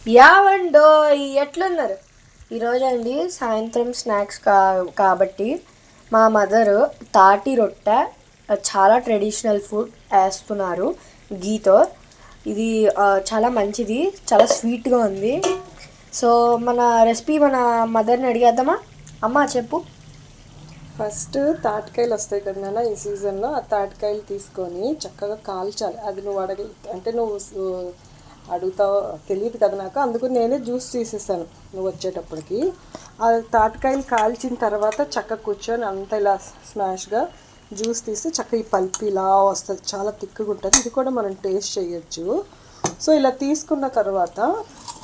యావండో ఎట్లున్నారు ఈరోజు అండి సాయంత్రం స్నాక్స్ కాబట్టి మా మదరు తాటి రొట్టె చాలా ట్రెడిషనల్ ఫుడ్ వేస్తున్నారు గీతో. ఇది చాలా మంచిది, చాలా స్వీట్గా ఉంది. సో మన రెసిపీ మన మదర్ని అడిగేద్దామా? అమ్మ చెప్పు. ఫస్ట్ తాటికాయలు వస్తాయి కదా నాన్న, ఈ సీజన్లో ఆ తాటికాయలు తీసుకొని చక్కగా కాల్చాలి. అది నువ్వు అంటే నువ్వు అడుగుతావు తెలియదు కదా నాకు, అందుకు నేనే జ్యూస్ తీసేసాను నువ్వు వచ్చేటప్పటికి. ఆ తాటికాయలు కాల్చిన తర్వాత చక్కగా కూర్చొని అంతా ఇలా స్మాష్గా జ్యూస్ తీస్తే చక్కగా ఈ పల్పు ఇలా వస్తుంది, చాలా తిక్కుగా ఉంటుంది. ఇది కూడా మనం టేస్ట్ చేయొచ్చు. సో ఇలా తీసుకున్న తర్వాత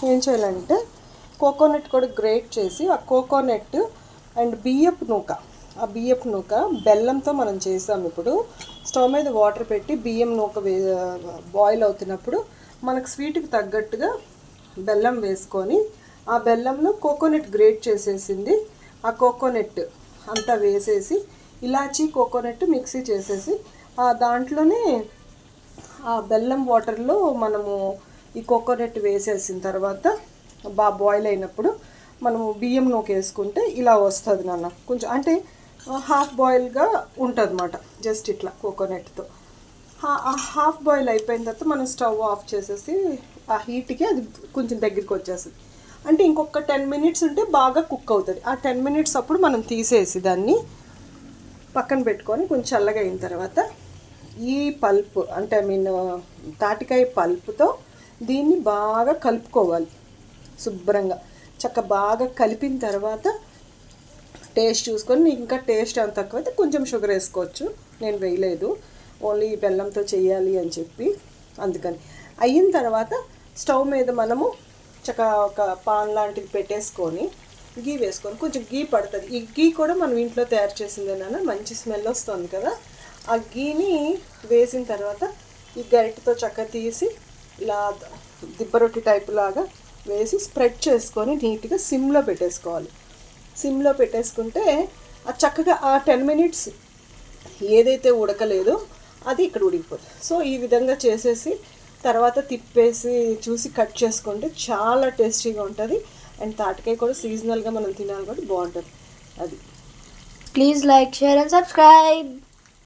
ఏం చేయాలంటే కోకోనట్ కూడా గ్రేట్ చేసి ఆ కోకోనట్ అండ్ బియ్యపు నూక బెల్లంతో మనం చేసాం. ఇప్పుడు స్టవ్ మీద వాటర్ పెట్టి బియ్యం నూక బాయిల్ అవుతున్నప్పుడు మనకు స్వీట్కి తగ్గట్టుగా బెల్లం వేసుకొని ఆ బెల్లంలో కోకోనట్ గ్రేట్ చేసేసింది ఆ కోకోనట్ అంతా వేసేసి ఇలాచీ కోకోనట్ మిక్సీ చేసేసి దాంట్లోనే ఆ బెల్లం వాటర్లో మనము ఈ కోకోనట్ వేసేసిన తర్వాత బాయిల్ అయినప్పుడు మనము బియ్యం నూక వేసుకుంటే ఇలా వస్తుంది నాన్న. కొంచెం అంటే హాఫ్ బాయిల్గా ఉంటుంది అన్నమాట, జస్ట్ ఇట్లా కోకోనట్తో. హాఫ్ బాయిల్ అయిపోయిన తర్వాత మనం స్టవ్ ఆఫ్ చేసేసి ఆ హీట్కి అది కొంచెం దగ్గరికి వచ్చేస్తుంది. అంటే ఇంకొక 10 మినిట్స్ ఉంటే బాగా కుక్ అవుతుంది. ఆ 10 మినిట్స్ అప్పుడు మనం తీసేసి దాన్ని పక్కన పెట్టుకొని కొంచెం చల్లగా అయిన తర్వాత ఈ పల్ప్ అంటే తాటికాయ పల్పుతో దీన్ని బాగా కలుపుకోవాలి శుభ్రంగా. బాగా కలిపిన తర్వాత టేస్ట్ చూసుకొని నీకు ఇంకా టేస్ట్ అంత తక్కువైతే కొంచెం షుగర్ వేసుకోవచ్చు. నేను వేయలేదు, ఓన్లీ బెల్లంతో చేయాలి అని చెప్పి అందుకని. అయిన తర్వాత స్టవ్ మీద మనము ఒక పాన్ లాంటిది పెట్టేసుకొని గీ వేసుకొని కొంచెం గీ పడుతుంది. ఈ గీ కూడా మనం ఇంట్లో తయారు చేసిందేనా, మంచి స్మెల్ వస్తుంది కదా. ఆ గీని వేసిన తర్వాత ఈ గరిటెతో తీసి ఇలా దిబ్బరొట్టి టైపు లాగా వేసి స్ప్రెడ్ చేసుకొని నీట్గా సిమ్లో పెట్టేసుకోవాలి. సిమ్లో పెట్టేసుకుంటే అది చక్కగా ఆ 10 మినిట్స్ ఏదైతే ఉడకలేదో అది ఇక్కడ ఉడికిపోతుంది. సో ఈ విధంగా చేసేసి తర్వాత తిప్పేసి చూసి కట్ చేసుకుంటే చాలా టేస్టీగా ఉంటుంది. అండ్ తాటికాయ కూడా సీజనల్గా మనం తినాలి కాబట్టి బాగుంటుంది. అది please like, share and subscribe.